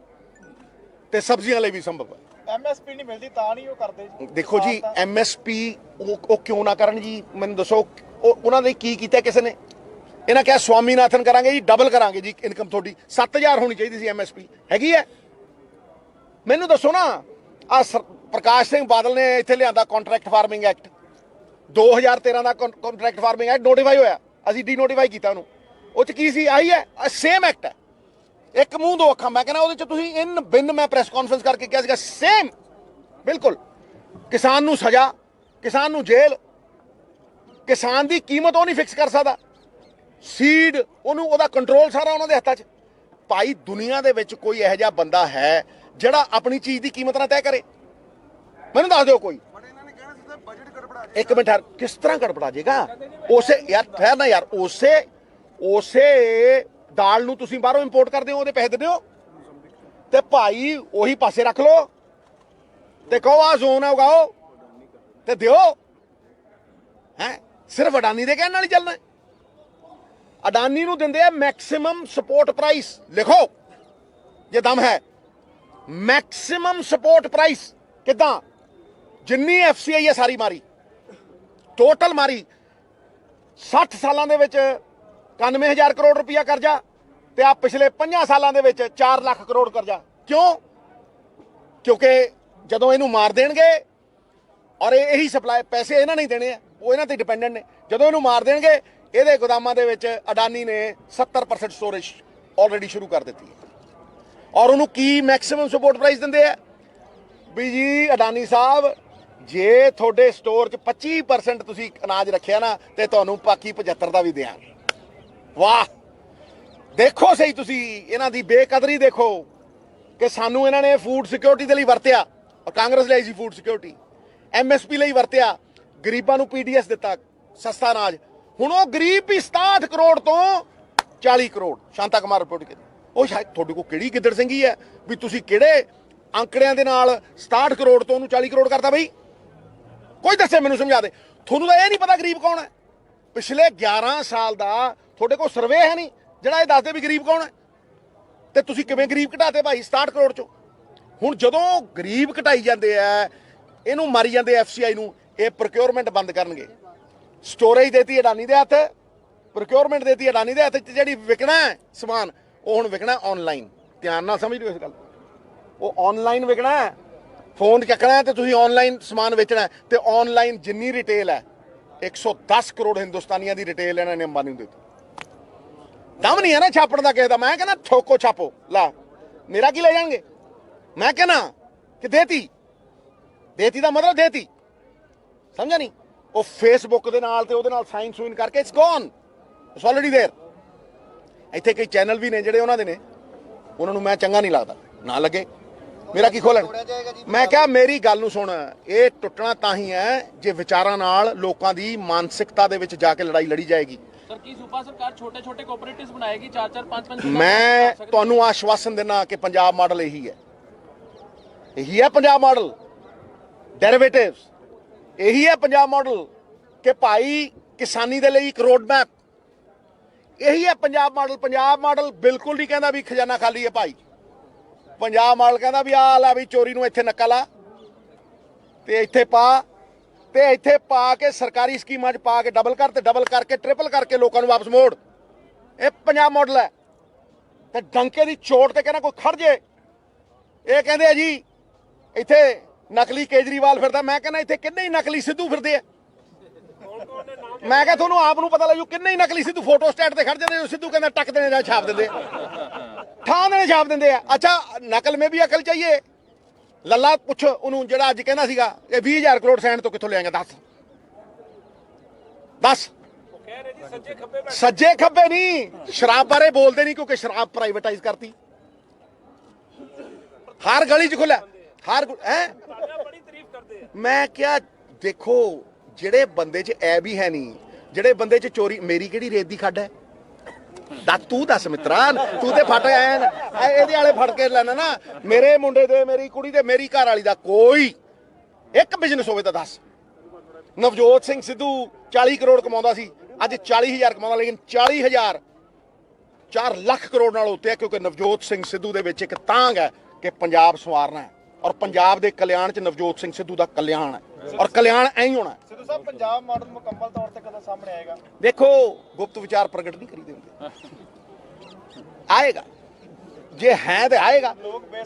ਤੇ ਸਬਜ਼ੀਆਂ ਲਈ ਵੀ ਸੰਭਵ ਹੈ। ਐਮਐਸਪੀ ਨਹੀਂ ਮਿਲਦੀ ਤਾਂ ਨਹੀਂ ਉਹ ਕਰਦੇ ਜੀ। ਦੇਖੋ ਜੀ, ਐਮਐਸਪੀ ਉਹ ਕਿਉਂ ਨਾ ਕਰਨ ਜੀ? ਮੈਨੂੰ ਦੱਸੋ, ਉਹਨਾਂ ਨੇ ਕੀ ਕੀਤਾ ਕਿਸੇ ਨੇ? ਇਹਨਾਂ ਕਿਹਾ ਸਵਾਮੀਨਾਥਨ ਕਰਾਂਗੇ ਜੀ, ਡਬਲ ਕਰਾਂਗੇ ਜੀ ਇਨਕਮ ਤੁਹਾਡੀ। 7000 ਹੋਣੀ ਚਾਹੀਦੀ ਸੀ ਐਮਐਸਪੀ, ਹੈਗੀ ਹੈ? ਮੈਨੂੰ ਦੱਸੋ ਨਾ, ਆ ਪ੍ਰਕਾਸ਼ ਸਿੰਘ ਬਾਦਲ ਨੇ ਇੱਥੇ ਲਿਆਂਦਾ ਕੰਟਰੈਕਟ ਫਾਰਮਿੰਗ ਐਕਟ 2013 ਦਾ ਕੰਟਰੈਕਟ ਫਾਰਮਿੰਗ ਐਕਟ ਨੋਟੀਫਾਈ ਹੋਇਆ, ਅਸੀਂ ਡੀ ਨੋਟੀਫਾਈ ਕੀਤਾ ਉਹਨੂੰ। ਉਹ 'ਚ ਕੀ ਸੀ? ਆਹੀ ਹੈ, ਸੇਮ ਐਕਟ ਹੈ, ਇੱਕ ਮੂੰਹ ਦੋ ਅੱਖਾਂ। ਮੈਂ ਕਹਿੰਦਾ ਉਹਦੇ 'ਚ ਤੁਸੀਂ ਇਨ ਬਿਨ, ਮੈਂ ਪ੍ਰੈਸ ਕਾਨਫਰੰਸ ਕਰਕੇ ਕਿਹਾ ਸੀਗਾ, ਸੇਮ ਬਿਲਕੁਲ। ਕਿਸਾਨ ਨੂੰ ਸਜ਼ਾ, ਕਿਸਾਨ ਨੂੰ ਜੇਲ੍ਹ, ਕਿਸਾਨ ਦੀ ਕੀਮਤ ਉਹ ਨਹੀਂ ਫਿਕਸ ਕਰ ਸਕਦਾ, ਸੀਡ ਉਹਨੂੰ, ਉਹਦਾ ਕੰਟਰੋਲ ਸਾਰਾ ਉਹਨਾਂ ਦੇ ਹੱਥਾਂ 'ਚ। ਭਾਈ ਦੁਨੀਆ ਦੇ ਵਿੱਚ ਕੋਈ ਇਹੋ ਜਿਹਾ ਬੰਦਾ ਹੈ ਜਿਹੜਾ ਆਪਣੀ ਚੀਜ਼ ਦੀ ਕੀਮਤ ਨਾ ਤੈਅ ਕਰੇ? ਮੈਨੂੰ ਦੱਸ ਦਿਓ ਕੋਈ। ਇੱਕ ਮਿੰਟ ਯਾਰ, ਕਿਸ ਤਰ੍ਹਾਂ ਗੜਬੜਾ ਜਾਏਗਾ? ਉਸੇ ਯਾਰ ਠਹਿਰ ਨਾ ਯਾਰ, ਉਸੇ ਦਾਲ ਨੂੰ ਤੁਸੀਂ ਬਾਹਰੋਂ ਇੰਪੋਰਟ ਕਰਦੇ ਹੋ, ਉਹਦੇ ਪੈਸੇ ਦਿੰਦੇ ਹੋ, ਤੇ ਭਾਈ ਉਹੀ ਪਾਸੇ ਰੱਖ ਲਓ ਤੇ ਕਹੋ ਆ ਜ਼ੋਨ ਹੈ ਉਗਾਓ ਤੇ ਦਿਓ। ਹੈ ਸਿਰਫ ਅਡਾਨੀ ਦੇ ਕਹਿਣ ਨਾਲ ਹੀ ਚੱਲਣਾ? ਅਡਾਨੀ ਨੂੰ ਦਿੰਦੇ ਆ ਮੈਕਸਿਮਮ ਸਪੋਰਟ ਪ੍ਰਾਈਸ, ਲਿਖੋ ਜੇ ਦਮ ਹੈ, ਮੈਕਸਿਮਮ ਸਪੋਰਟ ਪ੍ਰਾਈਸ। ਕਿੱਦਾਂ? ਜਿੰਨੀ FCI ਹੈ ਸਾਰੀ ਮਾਰੀ, ਟੋਟਲ ਮਾਰੀ। 60 ਸਾਲਾਂ ਦੇ ਵਿੱਚ 91,000 ਕਰੋੜ ਰੁਪਇਆ ਕਰਜ਼ਾ, ਤੇ ਆ ਪਿਛਲੇ 5 ਸਾਲਾਂ ਦੇ ਵਿੱਚ 4 ਲੱਖ ਕਰੋੜ ਕਰਜ਼ਾ। ਕਿਉਂ? ਕਿਉਂਕਿ ਜਦੋਂ ਇਹਨੂੰ ਮਾਰ ਦੇਣਗੇ, ਔਰ ਇਹੀ ਸਪਲਾਈ ਪੈਸੇ ਇਹਨਾਂ ਨੇ ਦੇਣੇ ਆ, ਉਹ ਇਹਨਾਂ ਤੇ ਡਿਪੈਂਡੈਂਟ ਨੇ। ਜਦੋਂ ਇਹਨੂੰ ਮਾਰ ਦੇਣਗੇ, ਇਹਦੇ ਗੋਦਾਮਾਂ ਦੇ ਵਿੱਚ ਅਡਾਨੀ ਨੇ 70% ਸਟੋਰੇਜ ਆਲਰੇਡੀ ਸ਼ੁਰੂ ਕਰ ਦਿੱਤੀ ਹੈ। ਔਰ ਉਹਨੂੰ ਕੀ ਮੈਕਸਿਮਮ ਸਪੋਰਟ ਪ੍ਰਾਈਸ ਦਿੰਦੇ ਆ ਵੀ ਜੀ ਅਡਾਨੀ ਸਾਹਿਬ, ਜੇ ਤੁਹਾਡੇ ਸਟੋਰ 'ਚ 25% ਤੁਸੀਂ ਅਨਾਜ ਰੱਖਿਆ ਨਾ, ਤੇ ਤੁਹਾਨੂੰ ਬਾਕੀ 75 ਦਾ ਵੀ ਦਿਆਂਗੇ। ਵਾਹ, ਦੇਖੋ ਸਹੀ ਤੁਸੀਂ ਇਹਨਾਂ ਦੀ ਬੇਕਦਰੀ ਦੇਖੋ ਕਿ ਸਾਨੂੰ ਇਹਨਾਂ ਨੇ ਫੂਡ ਸਿਕਿਉਰਿਟੀ ਦੇ ਲਈ ਵਰਤਿਆ, ਔਰ ਕਾਂਗਰਸ ਲਈ ਸੀ ਫੂਡ ਸਿਕਿਉਰਿਟੀ, MSP ਲਈ ਵਰਤਿਆ, ਗਰੀਬਾਂ ਨੂੰ PDS ਦਿੱਤਾ, ਸਸਤਾ ਅਨਾਜ। ਹੁਣ ਉਹ ਗਰੀਬ ਵੀ 67 ਕਰੋੜ ਤੋਂ 40 ਕਰੋੜ ਸ਼ਾਂਤਾ ਕੁਮਾਰ ਰਿਪੋਰਟ ਕੀਤੀ। ਉਹ ਸ਼ਾਇਦ ਤੁਹਾਡੇ ਕੋਲ ਕਿਹੜੀ ਗਿੱਦੜ ਸਿੰਘੀ ਹੈ ਵੀ ਤੁਸੀਂ ਕਿਹੜੇ ਅੰਕੜਿਆਂ ਦੇ ਨਾਲ 67 ਕਰੋੜ ਤੋਂ ਉਹਨੂੰ 40 ਕਰੋੜ ਕਰਦਾ? ਬਈ ਕੋਈ ਦੱਸੇ, ਮੈਨੂੰ ਸਮਝਾ ਦੇ। ਤੁਹਾਨੂੰ ਤਾਂ ਇਹ ਨਹੀਂ ਪਤਾ ਗਰੀਬ ਕੌਣ ਹੈ? ਪਿਛਲੇ 11 ਸਾਲ ਦਾ ਤੁਹਾਡੇ ਕੋਲ ਸਰਵੇ ਹੈ ਨਹੀਂ ਜਿਹੜਾ ਇਹ ਦੱਸਦੇ ਵੀ ਗਰੀਬ ਕੌਣ ਹੈ, ਤੇ ਤੁਸੀਂ ਕਿਵੇਂ ਗਰੀਬ ਘਟਾਤੇ ਭਾਈ 67 ਕਰੋੜ ਚੋਂ? ਹੁਣ ਜਦੋਂ ਗਰੀਬ ਘਟਾਈ ਜਾਂਦੇ ਆ, ਇਹਨੂੰ ਮਾਰੀ ਜਾਂਦੇ FCI ਨੂੰ, ਇਹ ਪ੍ਰੋਕਿਉਰਮੈਂਟ ਬੰਦ ਕਰਨਗੇ। ਸਟੋਰੇਜ ਦੇਤੀ ਅਡਾਨੀ ਦੇ ਹੱਥ, ਪ੍ਰੋਕਿਉਰਮੈਂਟ ਦੇਤੀ ਅਡਾਨੀ ਦੇ ਹੱਥ, ਜਿਹੜੀ ਵਿਕਣਾ ਹੈ ਸਮਾਨ, ਉਹ ਹੁਣ ਵਿਕਣਾ ਆਨਲਾਈਨ। ਧਿਆਨ ਨਾਲ ਸਮਝ ਲਿਓ ਇਸ ਗੱਲ, ਉਹ ਆਨਲਾਈਨ ਵਿਕਣਾ ਹੈ। ਫੋਨ ਚੱਕਣਾ ਤੇ ਤੁਸੀਂ ਆਨਲਾਈਨ ਸਮਾਨ ਵੇਚਣਾ, ਤੇ ਆਨਲਾਈਨ ਜਿੰਨੀ ਰਿਟੇਲ ਹੈ 110 ਕਰੋੜ ਹਿੰਦੁਸਤਾਨੀਆਂ ਦੀ ਰਿਟੇਲ ਇਹਨਾਂ ਨੇ ਅੰਬਾਨੀ ਨੂੰ ਦਿੱਤੀ। ਦਮ ਨਹੀਂ ਹੈ ਨਾ ਛਾਪਣ ਦਾ ਕਿਸੇ ਦਾ। ਮੈਂ ਕਹਿੰਦਾ ਠੋਕੋ ਛਾਪੋ, ਲਾ ਮੇਰਾ ਕੀ ਲੈ ਜਾਣਗੇ? ਮੈਂ ਕਹਿੰਦਾ ਕਿ ਦੇਤੀ ਦਾ ਮਤਲਬ ਦੇਤੀ, ਸਮਝਿਆ ਨਹੀਂ? ਉਹ ਫੇਸਬੁੱਕ ਦੇ ਨਾਲ ਤੇ ਉਹਦੇ ਨਾਲ ਸਾਈਨ ਸੂਈਨ ਕਰਕੇ it's gone, it's already there. ਇੱਥੇ ਕਈ ਚੈਨਲ ਵੀ ਨੇ ਜਿਹੜੇ ਉਹਨਾਂ ਦੇ ਨੇ, ਉਹਨਾਂ ਨੂੰ ਮੈਂ ਚੰਗਾ ਨਹੀਂ ਲੱਗਦਾ, ਨਾ ਲੱਗੇ, ਮੇਰਾ ਕੀ ਖੋਲਣ। ਮੈਂ ਕਿਹਾ ਮੇਰੀ ਗੱਲ ਨੂੰ ਸੁਣ, ਇਹ ਟੁੱਟਣਾ ਤਾਂ ਹੀ ਹੈ ਜੇ ਵਿਚਾਰਾਂ ਨਾਲ ਲੋਕਾਂ ਦੀ ਮਾਨਸਿਕਤਾ ਦੇ ਵਿੱਚ ਜਾ ਕੇ ਲੜਾਈ ਲੜੀ ਜਾਏਗੀ। ਸਰ ਕੀ ਸੂਬਾ ਸਰਕਾਰ ਛੋਟੇ ਕੋਆਪਰੇਟਿਵਸ ਬਣਾਏਗੀ, 4-4 5-5? ਮੈਂ ਤੁਹਾਨੂੰ ਆਸ਼ਵਾਸਨ ਦੇਣਾ ਕਿ ਪੰਜਾਬ ਮਾਡਲ ਇਹੀ ਹੈ, ਇਹੀ ਹੈ ਪੰਜਾਬ ਮਾਡਲ। ਡੈਰੀਵੇਟਿਵਸ ਇਹੀ ਹੈ ਪੰਜਾਬ ਮਾਡਲ ਕਿ ਭਾਈ ਕਿਸਾਨੀ ਦੇ ਲਈ ਇੱਕ ਰੋਡ ਮੈਪ, ਇਹੀ ਹੈ ਪੰਜਾਬ ਮਾਡਲ। ਪੰਜਾਬ ਮਾਡਲ ਬਿਲਕੁਲ ਨਹੀਂ ਕਹਿੰਦਾ ਵੀ ਖਜ਼ਾਨਾ ਖਾਲੀ ਹੈ ਭਾਈ। ਪੰਜਾਬ ਮਾਡਲ ਕਹਿੰਦਾ ਵੀ ਆਹ ਲਾ ਵੀ ਚੋਰੀ ਨੂੰ ਇੱਥੇ ਨੱਕਾ ਲਾ, ਤੇ ਇੱਥੇ ਪਾ, ਤੇ ਇੱਥੇ ਪਾ ਕੇ ਸਰਕਾਰੀ ਸਕੀਮਾਂ 'ਚ ਪਾ ਕੇ ਡਬਲ ਕਰ, ਤੇ ਡਬਲ ਕਰਕੇ ਟ੍ਰਿਪਲ ਕਰਕੇ ਲੋਕਾਂ ਨੂੰ ਵਾਪਸ ਮੋੜ। ਇਹ ਪੰਜਾਬ ਮਾਡਲ ਹੈ। ਤੇ ਡੰਕੇ ਦੀ ਚੋਟ ਤੇ ਕਹਿੰਦਾ ਕੋਈ ਖੜ ਜੇ, ਇਹ ਕਹਿੰਦੇ ਆ ਜੀ ਇੱਥੇ ਨਕਲੀ ਕੇਜਰੀਵਾਲ ਫਿਰਦਾ। ਮੈਂ ਕਹਿੰਦਾ ਇੱਥੇ ਕਿੰਨੇ ਹੀ ਨਕਲੀ ਸਿੱਧੂ ਫਿਰਦੇ ਆ। ਮੈਂ ਕਿਹਾ ਤੁਹਾਨੂੰ ਆਪ ਨੂੰ ਪਤਾ ਲੱਗੂ ਕਿੰਨੇ ਹੀ ਨਕਲੀ ਸਿੱਧੂ ਫੋਟੋ ਸਟੇਟ ਤੇ ਖੜ ਜਾਂਦੇ, ਸਿੱਧੂ ਕਹਿੰਦਾ ਟੱਕ ਦੇਣੇ ਜਾਂ ਛਾਪ ਦਿੰਦੇ, ਠਾਂ ਦੇਣੇ ਛਾਪ ਦਿੰਦੇ ਆ। ਅੱਛਾ ਨਕਲ ਮੇ ਵੀ ਅਕਲ ਚਾਹੀਏ। ਲੱਲਾ ਪੁੱਛ ਉਹਨੂੰ ਜਿਹੜਾ ਅੱਜ ਕਹਿੰਦਾ ਸੀਗਾ ਇਹ 20,000 ਕਰੋੜ ਸੈਂਡ ਤੋਂ ਕਿੱਥੋਂ ਲਿਆਂਗਾ, ਦੱਸ। ਸੱਜੇ ਖੱਬੇ ਨਹੀਂ, ਸ਼ਰਾਬ ਬਾਰੇ ਬੋਲਦੇ ਨਹੀਂ ਕਿਉਂਕਿ ਸ਼ਰਾਬ ਪ੍ਰਾਈਵੇਟਾਈਜ਼ ਕਰਤੀ, ਹਰ ਗਲੀ 'ਚ ਖੁੱਲਿਆ, ਹਰ ਹੈ। ਮੈਂ ਕਿਹਾ ਦੇਖੋ ਜਿਹੜੇ ਬੰਦੇ 'ਚ ਐ ਵੀ ਹੈ ਨਹੀਂ, ਜਿਹੜੇ ਬੰਦੇ 'ਚ ਚੋਰੀ, ਮੇਰੀ ਕਿਹੜੀ ਰੇਤ ਦੀ ਖੱਡ ਹੈ? ਤੂੰ ਦੱਸ ਮਿੱਤਰਾ, ਤੂੰ ਤੇ ਫਟ ਆਇਆ ਇਹਦੇ ਵਾਲੇ ਫੜ ਕੇ ਲੈਣਾ ਨਾ। ਮੇਰੇ ਮੁੰਡੇ ਦੇ, ਮੇਰੀ ਕੁੜੀ ਦੇ, ਮੇਰੀ ਘਰ ਵਾਲੀ ਦਾ ਕੋਈ ਇੱਕ ਬਿਜ਼ਨਸ ਹੋਵੇ ਤਾਂ ਦੱਸ। ਨਵਜੋਤ ਸਿੰਘ ਸਿੱਧੂ 40 ਕਰੋੜ ਕਮਾਉਂਦਾ ਸੀ, ਅੱਜ 40,000 ਕਮਾਉਂਦਾ, ਲੇਕਿਨ 40,000 4 ਲੱਖ ਕਰੋੜ ਨਾਲ ਉੱਤੇ ਹੈ ਕਿਉਂਕਿ ਨਵਜੋਤ ਸਿੰਘ ਸਿੱਧੂ ਦੇ ਵਿੱਚ ਇੱਕ ਤਾਂਘ ਹੈ ਕਿ ਪੰਜਾਬ ਸਵਾਰਨਾ ਹੈ, ਔਰ ਪੰਜਾਬ ਦੇ ਕਲਿਆਣ 'ਚ ਨਵਜੋਤ ਸਿੰਘ ਸਿੱਧੂ ਦਾ ਕਲਿਆਣ ਹੈ, ਔਰ ਕਲਿਆਣ ਐਂ ਹੀ ਹੋਣਾ। ਸਿੱਧੂ ਸਾਹਿਬ ਪੰਜਾਬ ਮਾਡਲ ਮੁਕੰਮਲ ਤੌਰ ਤੇ ਕਦੋਂ ਸਾਹਮਣੇ ਆਏਗਾ? ਦੇਖੋ ਗੁਪਤ ਵਿਚਾਰ ਪ੍ਰਗਟ ਨਹੀਂ ਕਰੀਦੇ ਹੁੰਦੇ, ਆਏਗਾ। ਜੇ ਹੈ ਤੇ ਆਏਗਾ।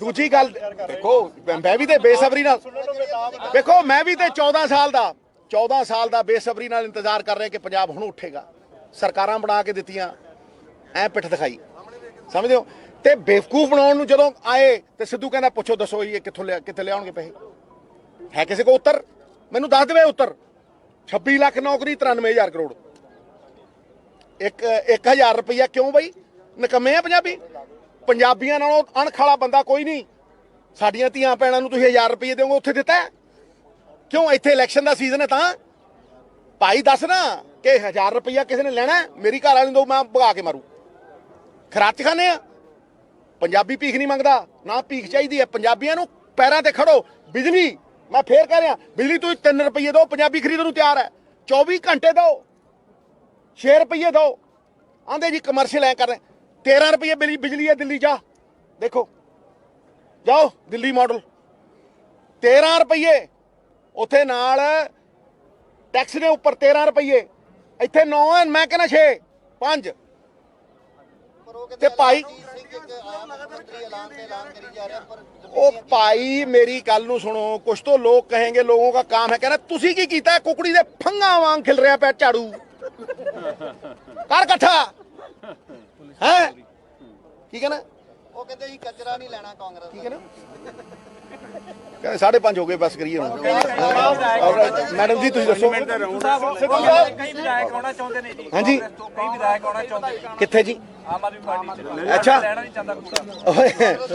ਦੂਜੀ ਗੱਲ ਦੇਖੋ, ਮੈਂ ਵੀ ਤੇ ਬੇਸਬਰੀ ਨਾਲ ਦੇਖੋ, ਮੈਂ ਵੀ ਤੇ 14 ਸਾਲ ਦਾ ਬੇਸਬਰੀ ਨਾਲ ਇੰਤਜ਼ਾਰ ਕਰ ਰਿਹਾ ਕਿ ਪੰਜਾਬ ਹੁਣ ਉੱਠੇਗਾ। ਸਰਕਾਰਾਂ ਬਣਾ ਕੇ ਦਿੱਤੀਆਂ, ਐ ਪਿੱਠ ਦਿਖਾਈ, ਸਮਝਦੇ ਹੋ। ਤੇ ਬੇਵਕੂਫ ਬਣਾਉਣ ਨੂੰ ਜਦੋਂ ਆਏ ਤੇ ਸਿੱਧੂ ਕਹਿੰਦਾ ਪੁੱਛੋ ਦੱਸੋ ਇਹ ਕਿੱਥੇ ਲਿਆਉਣਗੇ ਪੈਸੇ, ਹੈ ਕਿਸੇ ਕੋ ਉੱਤਰ? ਮੈਨੂੰ ਦੱਸ ਦੇਵੇ ਉੱਤਰ। 26 ਲੱਖ ਨੌਕਰੀ, 93,000 ਕਰੋੜ, 1,000 ਰੁਪਈਆ ਕਿਉਂ ਬਈ? ਨਕਮੇ ਆ ਪੰਜਾਬੀਆਂ ਨਾਲੋਂ ਅਣਖ ਵਾਲਾ ਬੰਦਾ ਕੋਈ ਨਹੀਂ। ਸਾਡੀਆਂ ਧੀਆਂ ਭੈਣਾਂ ਨੂੰ ਤੁਸੀਂ 1000 ਰੁਪਏ ਦਿਓਗੇ, ਉੱਥੇ ਦਿੱਤਾ ਕਿਉਂ? ਇੱਥੇ ਇਲੈਕਸ਼ਨ ਦਾ ਸੀਜ਼ਨ ਹੈ ਤਾਂ ਭਾਈ ਦੱਸ ਨਾ ਕਿ 1000 ਰੁਪਈਆ ਕਿਸੇ ਨੇ ਲੈਣਾ? ਮੇਰੀ ਘਰ ਵਾਲੀ ਨੂੰ ਮੈਂ ਭਗਾ ਕੇ ਮਾਰੂ। ਖਰਾਚ ਖਾਨੇ ਆ। ਪੰਜਾਬੀ ਭੀਖ ਨਹੀਂ ਮੰਗਦਾ, ਨਾ ਭੀਖ ਚਾਹੀਦੀ ਹੈ। ਪੰਜਾਬੀਆਂ ਨੂੰ ਪੈਰਾਂ ਤੇ ਖੜੋ। ਬਿਜਲੀ, ਮੈਂ ਫੇਰ ਕਹਿ ਰਿਹਾ, ਬਿਜਲੀ ਤੁਸੀਂ 3 ਰੁਪਏ ਦਿਓ, ਪੰਜਾਬੀ ਖਰੀਦਣ ਨੂੰ ਤਿਆਰ ਹੈ। 24 ਘੰਟੇ ਦਿਓ, 6 ਰੁਪਏ ਦਿਓ। ਆਂਦੇ ਜੀ ਕਮਰਸ਼ੀਅਲ ਐ ਕਰ ਰਹੇ। 13 ਰੁਪਏ ਬਿਜਲੀ ਹੈ ਦਿੱਲੀ, ਜਾ ਦੇਖੋ, ਜਾਓ ਦਿੱਲੀ ਮਾਡਲ, 13 ਰੁਪਏ। ਉੱਥੇ ਨਾਲ ਟੈਕਸ ਦੇ ਉੱਪਰ 13 ਰੁਪਏ, ਇੱਥੇ 9 ਹੈ, ਮੈਂ ਕਹਿੰਦਾ 6 5। ਤੇ ਭਾਈ ਉਹ ਭਾਈ ਮੇਰੀ ਗੱਲ ਨੂੰ ਸੁਣੋ। ਕੁਛ ਤੋਂ ਲੋਕ ਕहेंगे लोगों का काम है कहना, ਤੁਸੀਂ ਕੀ ਕੀਤਾ? ਕੁਕੜੀ ਦੇ ਫੰਗਾ ਵਾਂਗ ਖਿਲ ਰਿਹਾ ਪਿਆ ਝਾੜੂ, ਕਰ ਇਕੱਠਾ ਹੈ। ਕੀ ਕਹਿਣਾ? ਉਹ ਕਹਿੰਦੇ ਜੀ ਕਚਰਾ ਨਹੀਂ ਲੈਣਾ ਕਾਂਗਰਸ। ਕੀ ਕਹਿਣਾ? ਕਹਿੰਦੇ 5:30 ਹੋ ਗਏ, ਬਸ ਕਰੀਏ ਹੁਣ। ਮੈਡਮ ਜੀ ਤੁਸੀਂ ਦੱਸੋ। ਕਈ ਵਿਧਾਇਕ ਆਉਣਾ ਚਾਹੁੰਦੇ ਨੇ ਜੀ, ਹਾਂਜੀ, ਕਈ ਵਿਧਾਇਕ ਆਉਣਾ ਚਾਹੁੰਦੇ ਨੇ ਕਿੱਥੇ ਜੀ? ਆਮ ਆਦਮੀ ਪਾਰਟੀ ਚ। ਅੱਛਾ, ਲੈਣਾ ਨਹੀਂ ਚਾਹੁੰਦਾ ਕੂੜਾ।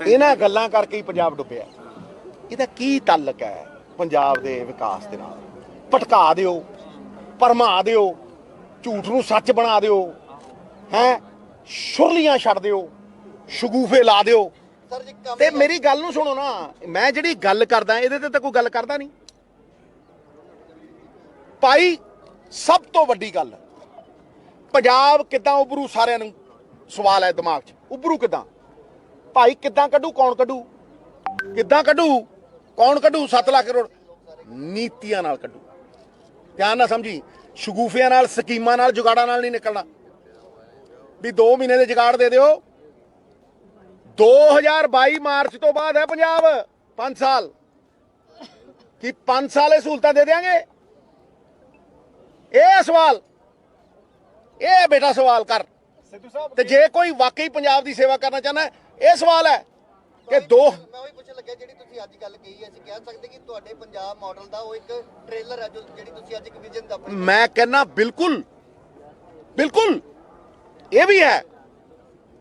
ਇਹਨਾਂ ਗੱਲਾਂ ਕਰਕੇ ਹੀ ਪੰਜਾਬ ਡੁੱਬਿਆ। ਇਹਦਾ ਕੀ ਤਾਲੁਕ ਹੈ ਪੰਜਾਬ ਦੇ ਵਿਕਾਸ ਦੇ ਨਾਲ? ਭਟਕਾ ਦਿਓ, ਭਰਮਾ ਦਿਓ, ਝੂਠ ਨੂੰ ਸੱਚ ਬਣਾ ਦਿਓ, ਹੈ ਸ਼ੁਰਲੀਆਂ ਛੱਡ ਦਿਓ, ਸ਼ਗੂਫੇ ਲਾ ਦਿਓ। ਤੇ ਮੇਰੀ ਗੱਲ ਨੂੰ ਸੁਣੋ ਨਾ, ਮੈਂ ਜਿਹੜੀ ਗੱਲ ਕਰਦਾ ਇਹਦੇ ਤੇ ਤਾਂ ਕੋਈ ਗੱਲ ਕਰਦਾ ਨਹੀਂ ਭਾਈ। ਸਭ ਤੋਂ ਵੱਡੀ ਗੱਲ, ਪੰਜਾਬ ਕਿੱਦਾਂ ਉਭਰੂ? ਸਾਰਿਆਂ ਨੂੰ ਸਵਾਲ ਹੈ ਦਿਮਾਗ 'ਚ, ਉਭਰੂ ਕਿੱਦਾਂ ਭਾਈ? ਕਿੱਦਾਂ ਕੱਢੂ? ਕੌਣ ਕੱਢੂ? ਕਿੱਦਾਂ ਕੱਢੂ? ਕੌਣ ਕੱਢੂ? 7 ਲੱਖ ਕਰੋੜ ਨੀਤੀਆਂ ਨਾਲ ਕੱਢੂ। ਧਿਆਨ ਨਾਲ ਸਮਝੀ, ਸ਼ਗੂਫਿਆਂ ਨਾਲ, ਸਕੀਮਾਂ ਨਾਲ, ਜੁਗਾੜਾਂ ਨਾਲ ਨਹੀਂ ਨਿਕਲਣਾ। ਵੀ 2 ਮਹੀਨੇ ਦੇ ਜੁਗਾੜ ਦੇ ਦਿਓ। 2022 ਮਾਰਚ ਤੋਂ ਬਾਅਦ ਹੈ ਪੰਜਾਬ 5 ਸਾਲ। ਕੀ 5 ਸਾਲ ਇਹ ਸਹੂਲਤਾਂ ਦੇ ਦਿਆਂਗੇ? ਇਹ ਸਵਾਲ, ਇਹ ਬੇਟਾ ਸਵਾਲ ਕਰ। ਤੇ ਜੇ ਕੋਈ ਵਾਕਈ ਪੰਜਾਬ ਦੀ ਸੇਵਾ ਕਰਨਾ ਚਾਹੁੰਦਾ, ਇਹ ਸਵਾਲ ਹੈ ਕਿ ਮੈਂ ਉਹੀ ਪੁੱਛਣ ਲੱਗਿਆ, ਜਿਹੜੀ ਤੁਸੀਂ ਅੱਜ ਗੱਲ ਕਹੀ, ਅਸੀਂ ਕਹਿ ਸਕਦੇ ਕਿ ਤੁਹਾਡੇ ਪੰਜਾਬ ਮਾਡਲ ਦਾ ਉਹ ਇੱਕ ਟ੍ਰੇਲਰ ਹੈ, ਜਿਹੜੀ ਤੁਸੀਂ ਅੱਜ ਇੱਕ ਵਿਜ਼ਨ ਦਾ ਮੈਂ ਕਹਿੰਦਾ ਬਿਲਕੁਲ ਬਿਲਕੁਲ ਇਹ ਵੀ ਹੈ।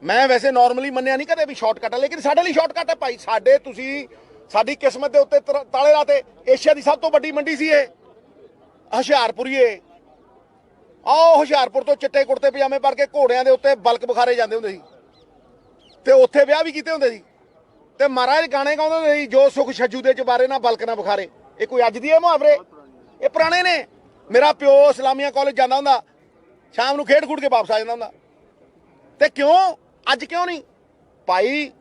ਮੈਂ ਵੈਸੇ ਨਾਰਮਲੀ ਮੰਨਿਆ ਨਹੀਂ ਕਦੇ ਵੀ ਸ਼ਾਰਟਕਟ ਹੈ, ਲੇਕਿਨ ਸਾਡੇ ਲਈ ਸ਼ਾਰਟਕਟ ਹੈ ਭਾਈ। ਸਾਡੇ ਤੁਸੀਂ ਸਾਡੀ ਕਿਸਮਤ ਦੇ ਉੱਤੇ ਤਾਲੇ ਲਾਤੇ। ਏਸ਼ੀਆ ਦੀ ਸਭ ਤੋਂ ਵੱਡੀ ਮੰਡੀ ਸੀ ਇਹ, ਹੁਸ਼ਿਆਰਪੁਰੀਏ। ਆਓ ਹੁਸ਼ਿਆਰਪੁਰ ਤੋਂ ਚਿੱਟੇ ਕੁੜਤੇ ਪਜਾਮੇ ਪਾ ਕੇ ਘੋੜਿਆਂ ਦੇ ਉੱਤੇ ਬਲਕ ਬੁਖਾਰੇ ਜਾਂਦੇ ਹੁੰਦੇ ਸੀ, ਤੇ ਉੱਥੇ ਵਿਆਹ ਵੀ ਕੀਤੇ ਹੁੰਦੇ ਸੀ, ਤੇ ਮਹਾਰਾਜ ਗਾਣੇ ਗਾਉਂਦੇ ਹੁੰਦੇ ਸੀ, ਜੋ ਸੁਖ ਛੱਜੂ ਦੇ ਚਬਾਰੇ ਨਾ ਬਲਕ ਨਾ ਬੁਖਾਰੇ। ਇਹ ਕੋਈ ਅੱਜ ਦੀ ਇਹ ਮੁਹਾਵਰੇ? ਇਹ ਪੁਰਾਣੇ ਨੇ। ਮੇਰਾ ਪਿਓ ਇਸਲਾਮੀਆ ਕਾਲਜ ਜਾਂਦਾ ਹੁੰਦਾ, ਸ਼ਾਮ ਨੂੰ ਖੇਡ ਖੂਡ ਕੇ ਵਾਪਸ ਆ ਜਾਂਦਾ ਹੁੰਦਾ। ਤੇ ਕਿਉਂ ਅੱਜ ਕਿਉਂ ਨਹੀਂ ਭਾਈ?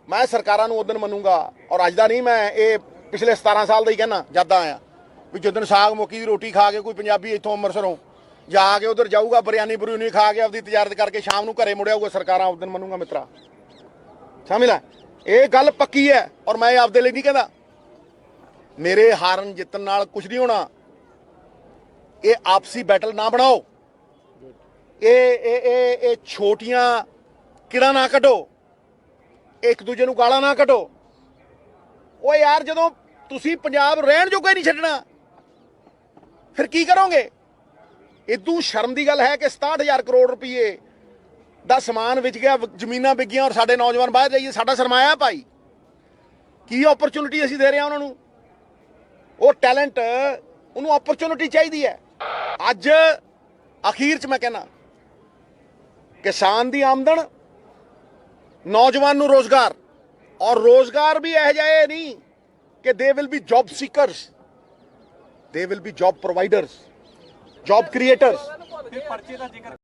ਮੈਂ ਸਰਕਾਰਾਂ ਨੂੰ ਉਦੋਂ ਮੰਨੂਗਾ, ਔਰ ਅੱਜ ਦਾ ਨਹੀਂ, ਮੈਂ ਇਹ ਪਿਛਲੇ 17 ਸਾਲ ਦਾ ਹੀ ਕਹਿਣਾ। ਜਦ ਆਇਆ ਵੀ ਜਦੋਂ ਸਾਗ ਮੱਕੀ ਦੀ ਰੋਟੀ ਖਾ ਕੇ ਕੋਈ ਪੰਜਾਬੀ ਇੱਥੋਂ ਅੰਮ੍ਰਿਤਸਰੋਂ ਜਾ ਕੇ ਉਧਰ ਜਾਊਗਾ, ਬਿਰਿਆਨੀ ਬਰੂਨੀ ਖਾ ਕੇ ਆਪਦੀ ਤਜਾਰਤ ਕਰਕੇ ਸ਼ਾਮ ਨੂੰ ਘਰੇ ਮੁੜਿਆ ਹੋਊਗਾ, ਸਰਕਾਰਾਂ ਉਦੋਂ ਮੰਨੂਗਾ ਮਿੱਤਰਾ। ਸਮਝ ਲੈ, ਇਹ ਗੱਲ ਪੱਕੀ ਹੈ। ਔਰ ਮੈਂ ਆਪਦੇ ਲਈ ਨਹੀਂ ਕਹਿੰਦਾ। ਮੇਰੇ ਹਾਰਨ ਜਿੱਤਣ ਨਾਲ ਕੁਝ ਨਹੀਂ ਹੋਣਾ। ਇਹ ਆਪਸੀ ਬੈਟਲ ਨਾ ਬਣਾਓ। ਇਹ ਛੋਟੀਆਂ ਕਿਹੜਾ ਨਾ ਕੱਢੋ, ਇੱਕ ਦੂਜੇ ਨੂੰ ਗਾਲਾਂ ਨਾ ਕੱਢੋ। ਉਹ ਯਾਰ ਜਦੋਂ ਤੁਸੀਂ ਪੰਜਾਬ ਰਹਿਣ ਜੋਗਾ ਹੀ ਨਹੀਂ ਛੱਡਣਾ, ਫਿਰ ਕੀ ਕਰੋਗੇ? ਇਦੋਂ ਸ਼ਰਮ ਦੀ ਗੱਲ ਹੈ ਕਿ 67,000 ਕਰੋੜ ਰੁਪਏ ਦਾ ਸਮਾਨ ਵਿਕ ਗਿਆ, ਜ਼ਮੀਨਾਂ ਵਿਕੀਆਂ, ਔਰ ਸਾਡੇ ਨੌਜਵਾਨ ਬਾਹਰ ਜਾਈਏ। ਸਾਡਾ ਸਰਮਾਇਆ ਭਾਈ, ਕੀ ਓਪਰਚੁਨਿਟੀ ਅਸੀਂ ਦੇ ਰਹੇ ਹਾਂ ਉਹਨਾਂ ਨੂੰ? ਉਹ ਟੈਲੈਂਟ, ਉਹਨੂੰ ਓਪਰਚੁਨਿਟੀ ਚਾਹੀਦੀ ਹੈ। ਅੱਜ ਅਖੀਰ 'ਚ ਮੈਂ ਕਹਿੰਦਾ, ਕਿਸਾਨ ਦੀ ਆਮਦਨ, ਨੌਜਵਾਨ ਨੂੰ ਰੋਜ਼ਗਾਰ, ਔਰ ਰੋਜ਼ਗਾਰ ਵੀ ਇਹੋ ਜਿਹਾ ਨਹੀਂ ਕਿ they will be job seekers, they will be job providers, job creators. ਪਰਚੇ ਦਾ ਜ਼ਿਕਰ